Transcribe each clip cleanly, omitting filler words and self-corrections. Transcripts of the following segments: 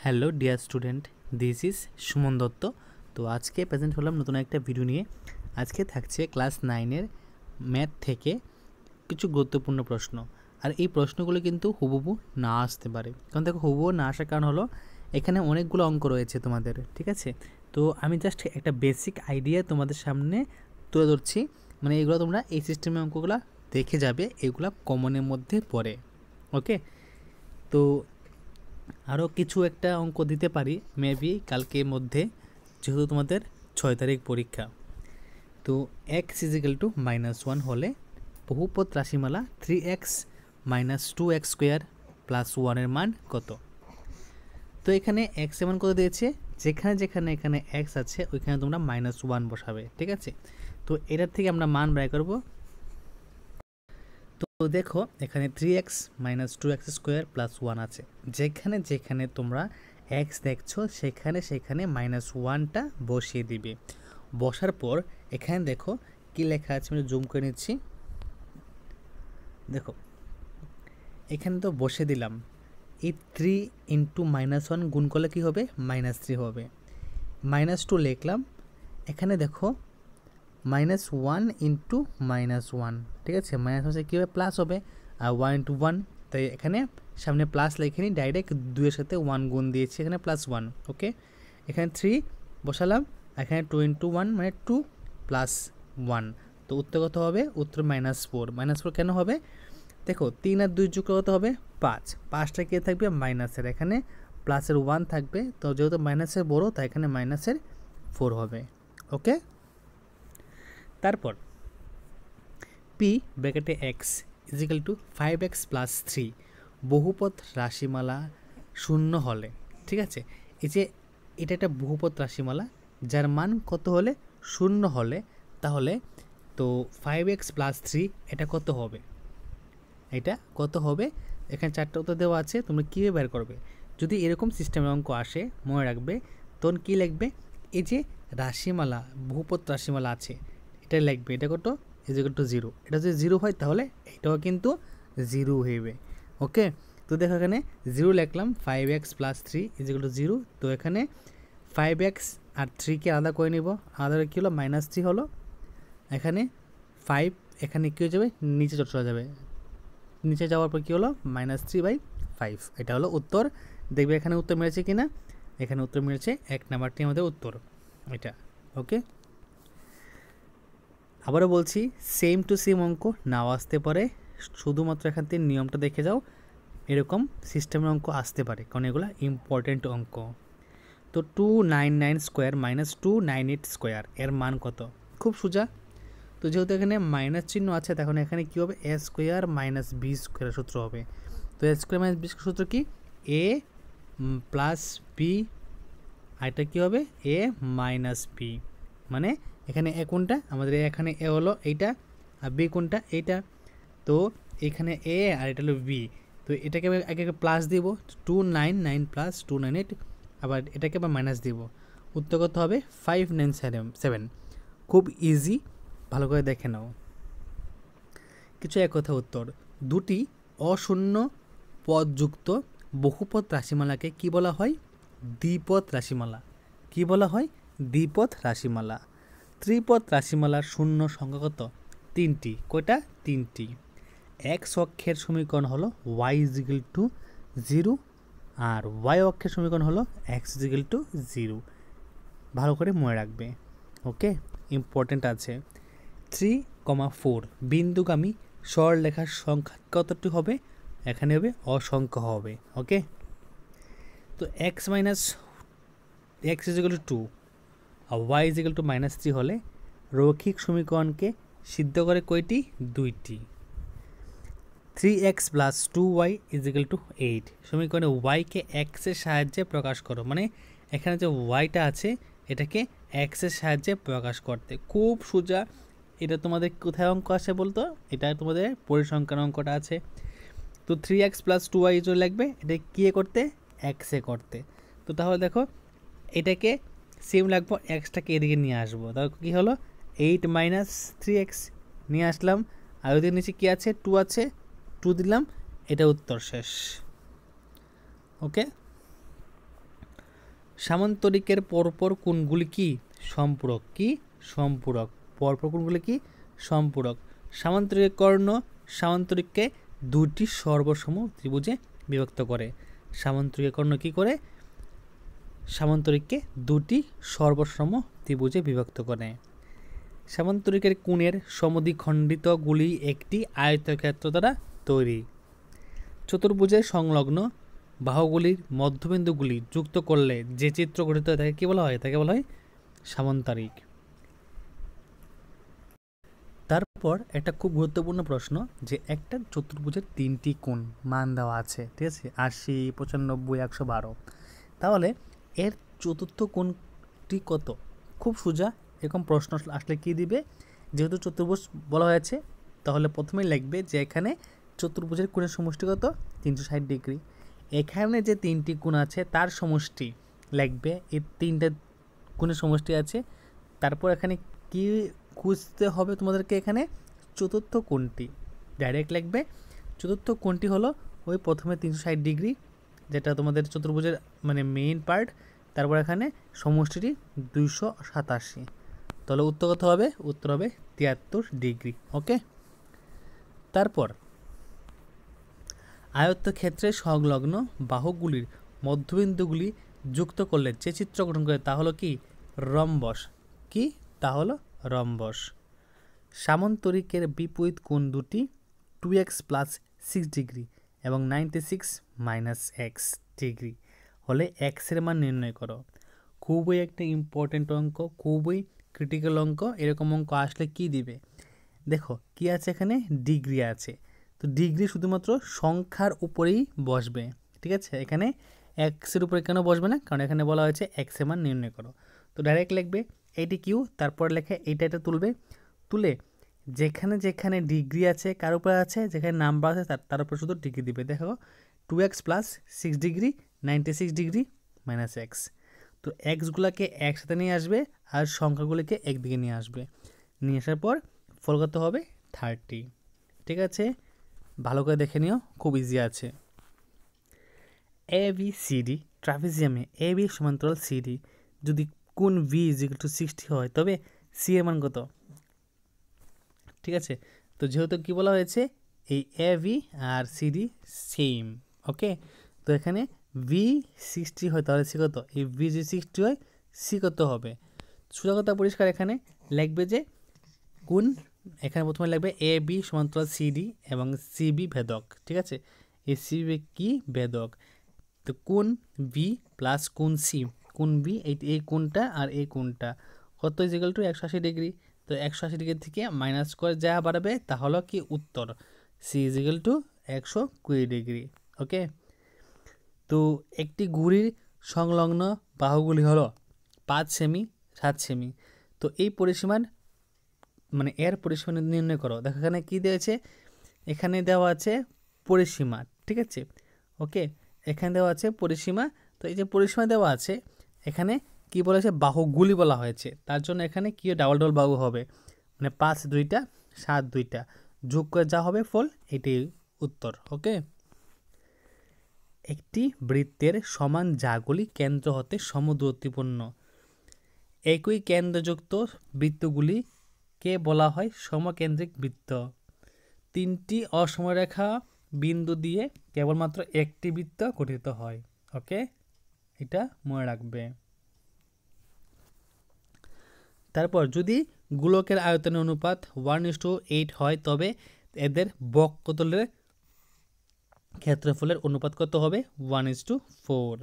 Hello dear student, this is Suman Dutta. তো আজকে present হলাম নতুন একটা ভিডিও নিয়ে। আজকে থাকছে ক্লাস 9-এর ম্যাথ থেকে কিছু গুরুত্বপূর্ণ প্রশ্ন। আর এই প্রশ্নগুলো কিন্তু হুবহু না আসতে পারে, কারণ দেখো হুবহু না আসার কারণ হলো এখানে অনেকগুলো অঙ্ক রয়েছে তোমাদের, ঠিক আছে? তো আমি জাস্ট একটা বেসিক আইডিয়া তোমাদের সামনে তুলে ধরছি, মানে এগুলো তোমরা এই সিস্টেমের অঙ্কগুলো দেখে যাবে, এগুলো কমনের মধ্যে পড়ে। ওকে, তো আরও কিছু একটা অঙ্ক দিতে পারি মেবি কালকের মধ্যে, যেহেতু তোমাদের 6 তারিখ পরীক্ষা। তো x = -1 হলে বহুপদ রাশিমালা 3x - 2x² + 1 এর মান কত? তো এখানে x এর মান কত দিয়েছে, যেখানে যেখানে এখানে x আছে ওইখানে তোমরা -1 বসাবে, ঠিক আছে? তো এটার থেকে আমরা মান বের করব। তো দেখো এখানে 3x - 2x² + 1 আছে, যেখানে যেখানে তোমরা x দেখছো সেখানে সেখানে -1টা বসিয়ে দিবে। বসার পর এখানে দেখো কি লেখা আছে, আমি জুম করে নিচ্ছি। দেখো এখানে তো বসে দিলাম, এই 3 × -1 গুণ করলে কী হবে, -3 হবে। -2 লিখলাম, এখানে দেখো -1 × -1, ঠিক আছে? -1 কী হবে, প্লাস হবে, আর 1 × 1, তাই এখানে সামনে প্লাস লিখে নিই, ডাইরেক্ট 2-এর সাথে 1 গুণ দিয়েছি, এখানে +1। ওকে, এখানে 3 বসালাম, এখানে 2 × 1 মানে 2 + 1, তো উত্তর কত হবে, উত্তর -4। -4 কেন হবে, দেখো 3 আর 2 যোগ কত হবে, 5। 5টা কে থাকবে, মাইনাসের, এখানে প্লাসের 1 থাকবে, তো যেহেতু মাইনাসের বড় তাই এখানে -4 হবে। ওকে, তারপর p ব্র্যাকেটে x = 5x + 3 বহুপদ রাশিমালা শূন্য হলে, ঠিক আছে? এই যে এটা একটা বহুপদ রাশিমালা যার মান কত হলে, শূন্য হলে, তাহলে তো 5x + 3 এটা কত হবে, এটা কত হবে? এখানে 4টা উত্তর দেওয়া আছে, তোমরা কীভাবে বের করবে? যদি এরকম সিস্টেমের অঙ্ক আসে মনে রাখবে, তখন কী লিখবে, এই যে রাশিমালা বহুপদ রাশিমালা আছে এটা লিখবে, এটা কত, = 0। এটা যদি 0 হয় তাহলে এটাও কিন্তু 0 হইবে। ওকে, তো দেখো এখানে 0 লিখলাম, 5x + 3 = 0। তো এখানে 5x আর 3কে আলাদা করে নিব, আলাদা কী হলো, -3 হলো। এখানে 5 এখানে কী হয়ে যাবে, নিচে চলে যাবে, নিচে যাওয়ার পর কী হলো, -3/5। এটা হলো উত্তর। দেখবে এখানে উত্তর মিলেছে কি না, এখানে উত্তর মিলেছে, 1 নাম্বারটি আমাদের উত্তর এটা। ওকে, আবারও বলছি, সেম টু সেম অঙ্ক নাও আসতে পারে, শুধুমাত্র এখান থেকে নিয়মটা দেখে যাও, এরকম সিস্টেমের অঙ্ক আসতে পারে, কারণ এগুলো ইম্পর্টেন্ট অঙ্ক। তো 299² - 298² এর মান কত? খুব সোজা। তো যেহেতু এখানে মাইনাস চিহ্ন আছে, তখন এখানে কী হবে, a² - b² সূত্র হবে। তো a² - b² সূত্র কি, a + b, আর এটা কী হবে, a - b, মানে এখানে এ কোনটা, আমাদের এখানে এ হলো এইটা, আর বি কোনটা, এইটা। তো এখানে এ আর এটা হলো বি, তো এটাকে আগে প্লাস দিব, 299 + 298, আবার এটাকে আবার মাইনাস দিব, উত্তর কত হবে, 597। খুব ইজি, ভালো করে দেখে নাও। কিছু এক কথা উত্তর, দুটি অশূন্য পদযুক্ত বহুপদ রাশিমালাকে কি বলা হয়, দ্বিপদ রাশিমালা। কি বলা হয়, দ্বিপদ রাশিমালা। ত্রিপদ রাশিমালার শূন্য সংখ্যা কত, 3টি। কয়টা, 3টি। x অক্ষের সমীকরণ হলো y = 0, আর y অক্ষের সমীকরণ হলো x = 0। ভালো করে মনে রাখবে। ওকে, ইম্পর্টেন্ট আছে। 3,4 বিন্দুগামী সরলরেখার সংখ্যা কতটি হবে, এখানে হবে অসংখ্য হবে। ওকে, তো x = 2 আর y = -3 হলে রৈখিক সমীকরণকে সিদ্ধ করে কয়টি, 2টি। 3x + 2y = 8 সমীকরণে y-কে x এর সাহায্যে প্রকাশ করো, মানে এখানে যে y-টা আছে এটাকে x এর সাহায্যে প্রকাশ করতে। খুব সোজা, এটা তোমাদের কোথায় অঙ্ক আসে বলতো, এটা তোমাদের পরিসংখ্যান অঙ্কটা আছে। তো 3x + 2y লাগবে, এটা কি করতে, x এ করতে। তো তাহলে দেখো এটাকে সেম লাগবো, এক্সটাকে এদিকে নিয়ে আসবো, তাহলে কী হলো, 8 - 3x নিয়ে আসলাম, আর ওদের নিচে কী আছে, 2 আছে, 2 দিলাম, এটা উত্তর শেষ। ওকে, সামান্তরিকের পরপর কোণগুলি কি সম্পূরক, কি সম্পূরক, পরপর কোণগুলি কি সম্পূরক। সামান্তরিকের কর্ণ সামান্তরিককে দুটি সর্বসম ত্রিভুজে বিভক্ত করে। সামান্তরিকের কর্ণ কি করে, সামান্তরিককে দুটি সর্বসম ত্রিভুজে বিভক্ত করে। সামান্তরিকের কোণের সমদ্বিখণ্ডিতগুলি একটি আয়তক্ষেত্র দ্বারা তৈরি। চতুর্ভুজের সংলগ্ন বাহুগুলির মধ্যবিন্দুগুলি যুক্ত করলে যে চিত্র গঠিত হয় তাকে কি বলা হয়, তাকে বলা হয় সামান্তরিক। তারপর একটা খুব গুরুত্বপূর্ণ প্রশ্ন, যে একটা চতুর্ভুজের তিনটি কোণ মান দেওয়া আছে, ঠিক আছে, 80, 95, 112। তাহলে এর চতুর্থ কোণটি কত? খুব সোজা, এরকম প্রশ্ন আসলে কি দিবে, যেহেতু চতুর্ভুজ বলা হয়েছে তাহলে প্রথমেই লিখবে যে এখানে চতুর্ভুজের কোণের সমষ্টি কত, 360 ডিগ্রি। এখানে যে তিনটি কোণ আছে তার সমষ্টি লিখবে, এই তিনটা কোণের সমষ্টি আছে। তারপর এখানে কি খুঁজতে হবে তোমাদেরকে, এখানে চতুর্থ কোণটি ডাইরেক্ট লিখবে। চতুর্থ কোণটি হলো ওই প্রথমে 360 ডিগ্রি, যেটা তোমাদের চতুর্ভুজের মানে মেইন পার্ট। তারপর এখানে সমষ্টিটি 287। তাহলে উত্তর কত হবে, উত্তর হবে 73 ডিগ্রি। ওকে, তারপর আয়তক্ষেত্রের সংলগ্ন বাহুগুলির মধ্যবিন্দুগুলি যুক্ত করলে যে চিত্র গঠন করে তা হলো কি রম্বস, কি তা হলো রম্বস। সামান্তরিকের বিপরীত কোণ দুটি 2x + 6 ডিগ্রি এবং 96 - x ডিগ্রি হলে x এর মান নির্ণয় করো। খুবই একটা ইম্পর্টেন্ট অঙ্ক, খুবই ক্রিটিক্যাল অঙ্ক। এরকম অঙ্ক আসলে কি দিবে, দেখো কি আছে এখানে, ডিগ্রি আছে। তো ডিগ্রি শুধুমাত্র সংখ্যার উপরেই বসবে, ঠিক আছে। এখানে এক্সের উপরে কেন বসবে না, কারণ এখানে বলা হয়েছে এক্স এর মান নির্ণয় করো। তো ডাইরেক্ট লিখবে এইটি কিউ, তারপর লেখে এইটা তুলবে, তুলে যেখানে যেখানে ডিগ্রি আছে কার উপরে আছে, যেখানে নাম্বার আছে তার উপরে শুধু ডিগ্রি দিবে। দেখো 2x + 6 ডিগ্রি 96 ডিগ্রি - x। তো এক্সগুলোকে একসাথে নিয়ে আসবে আর সংখ্যাগুলিকে একদিকে নিয়ে আসবে, নিয়ে আসার পর ফল কত হবে 30। ঠিক আছে, ভালো করে দেখে নিও, খুব ইজি আছে। ABCD ট্রাপিজিয়ামে AB সমান্তরাল CD যদি কোণ V = 60 হয় তবে C এর মান কত? ঠিক আছে, তো যেহেতু কি বলা হয়েছে এই AB আর CD সেম, ওকে। তো এখানে V 60 হয় তাহলে C কত? এই V যদি 60 হয় C কত হবে? সোজা কথা পরিষ্কার, এখানে লিখবে যে কোণ, এখানে প্রথমে লিখবে AB সমান্তরাল CD এবং CB ভেদক, ঠিক আছে। এই CB কি ভেদক, তো কোণ V প্লাস কোণ C, কোণ V এই কোণটা আর এই কোণটা কত = 180 ডিগ্রি। তো 180 ডিগ্রি থেকে মাইনাস করে যা বাড়াবে তা হলো কি উত্তর, C = 120 ডিগ্রি। ওকে, তো একটি ঘুড়ির সংলগ্ন বাহুগুলি হলো 5 সেমি 7 সেমি। তো এই পরিসীমার মানে এর পরিসীমা নির্ণয় করো। দেখো এখানে কি দিয়েছে, এখানে দেওয়া আছে পরিসীমা, ঠিক আছে। ওকে, এখানে দেওয়া আছে পরিসীমা। তো এই যে পরিসীমা দেওয়া আছে, এখানে কি বলেছে বাহুগুলি বলা হয়েছে, তার জন্য এখানে কি ডাবল ডাবল বাহু হবে, মানে 5 2টা 7 2টা যোগ করে যা হবে ফল এটাই উত্তর। ওকে, একটি বৃত্তের সমান জাগুলি কেন্দ্র হতে সমদূরত্বপূর্ণ একই কেন্দ্রযুক্ত বৃত্তগুলিকে বলা হয় সমকেন্দ্রিক বৃত্ত। 3টি অসমরেখা বিন্দু দিয়ে কেবলমাত্র একটি বৃত্ত গঠিত হয়। ওকে, এটা মনে রাখবে। তারপর যদি গোলকের আয়তনের অনুপাত 1:8 হয় তবে এদের বক্ষতলের ক্ষেত্রফলের অনুপাত কত হবে, 1:4।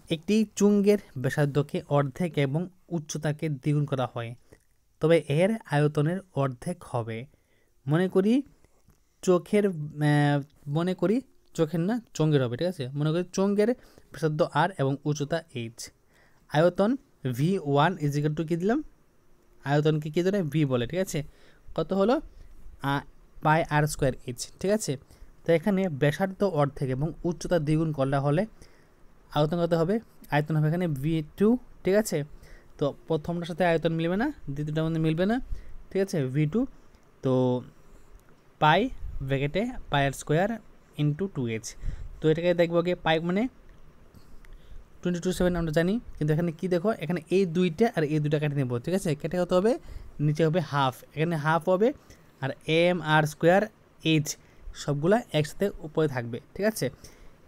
একটি চুঙ্গের ব্যাসার্ধকে অর্ধেক এবং উচ্চতাকে দ্বিগুণ করা হয় তবে এর আয়তনের অর্ধেক হবে। মনে করি চোখের না চোঙ্গের হবে, ঠিক আছে। মনে করি চোঙ্গের ব্যাসার্ধ r এবং উচ্চতা h, আয়তন V1 = কি দিলাম, আয়তনকে কি ধরে V বলে, ঠিক আছে। কত হলো πr²h, ঠিক আছে। তো এখানে ব্যাসার্ধ অর্ধেক এবং উচ্চতা দ্বিগুণ করলে হলে আয়তন কত হবে, আয়তন হবে এখানে V2, ঠিক আছে। তো প্রথমটার সাথে আয়তন মিলবে না, দ্বিতীয়টার মধ্যে মিলবে না, ঠিক আছে, V2। তো পাই ব্র্যাকেটে πr² × 2h। তো এটাকে দেখবো কি পাই মানে 22/7 আমরা জানি, কিন্তু এখানে কি দেখো, এখানে এই দুইটা আর এই দুইটা কেটে নেব, ঠিক আছে। কেটে কত হবে, নিচে হবে হাফ, এখানে হাফ হবে, আর এম আর স্কোয়ার এইচ সবগুলা একসাথে উপরে থাকবে, ঠিক আছে।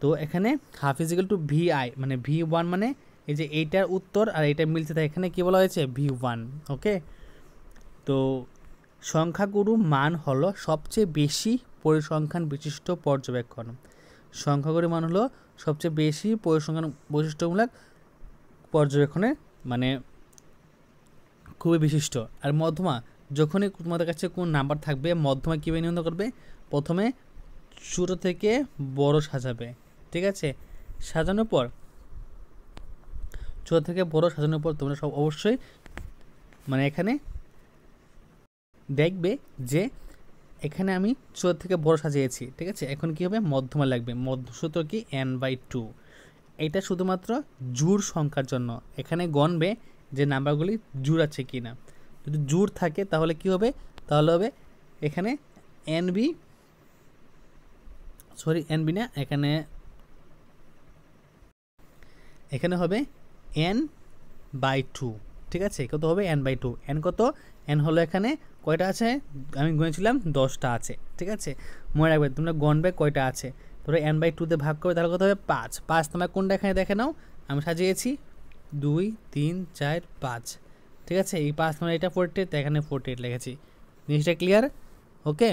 তো এখানে half is equal to V I, মানে V1 মানে এই যে এইটার উত্তর আর এইটা মিলছে, তাই এখানে কী বলা হয়েছে V1। ওকে, তো সংখ্যাগুরু মান হলো সবচেয়ে বেশি পরিসংখ্যান বিশিষ্ট পর্যবেক্ষণ। সংখ্যাগুরু মান হলো সবচেয়ে বেশি পরিসংখ্যান বৈশিষ্ট্যমূলক পর্যবেক্ষণে মানে খুবই বিশিষ্ট। আর মধ্যমা, যখনই তোমাদের কাছে কোন নাম্বার থাকবে, মধ্যমা কীভাবে নির্ণয় করবে, প্রথমে ছোট থেকে বড় সাজাবে, ঠিক আছে। সাজানোর পর, ছোট থেকে বড় সাজানোর পর তোমরা সব অবশ্যই মানে এখানে দেখবে যে এখানে আমি ছোট থেকে বড় সাজিয়েছি, ঠিক আছে। এখন কী হবে, মধ্যমা লাগবে, মধ্যসূত্র কি n/2। এটা শুধুমাত্র জোড় সংখ্যার জন্য, এখানে গণবে যে নাম্বারগুলি জোড় আছে কি না। যদি জোড় থাকে তাহলে কি হবে, তাহলে হবে এখানে এনবি না, এখানে হবে n/2, ঠিক আছে। কত হবে, n/2। n কত, n হলো এখানে কয়টা আছে, আমি গুনেছিলাম 10টা আছে, ঠিক আছে। মনে রাখবে তোমরা গণবে কয়টা আছে, ধরো n/2 তে ভাগ করবে, তাহলে কত হবে 5। তোমরা কোনটা এখানে দেখে নাও, আমি সাজিয়েছি 2 3 4 5, ঠিক আছে। এই 5 তোমরা এটা 48, তো এখানে 48 লিখেছি। জিনিসটা ক্লিয়ার? ওকে,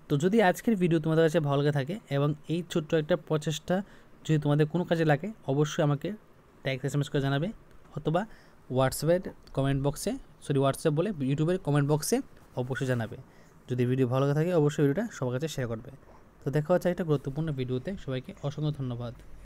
তো যদি আজকের ভিডিও তোমাদের কাছে ভালো লাগে থাকে এবং এই ছোট্ট একটা প্রচেষ্টা যদি তোমাদের কোনো কাজে লাগে, অবশ্যই আমাকে টেক্সট SMS করে জানাবে, অথবা হোয়াটসঅ্যাপ বলে ইউটিউবের কমেন্ট বক্সে অবশ্যই জানাবে। যদি ভিডিও ভালো লাগে থাকে অবশ্যই ভিডিওটা সবার কাছে শেয়ার করবে। তো দেখা হচ্ছে একটা গুরুত্বপূর্ণ ভিডিওতে, সবাইকে অসংখ্য ধন্যবাদ।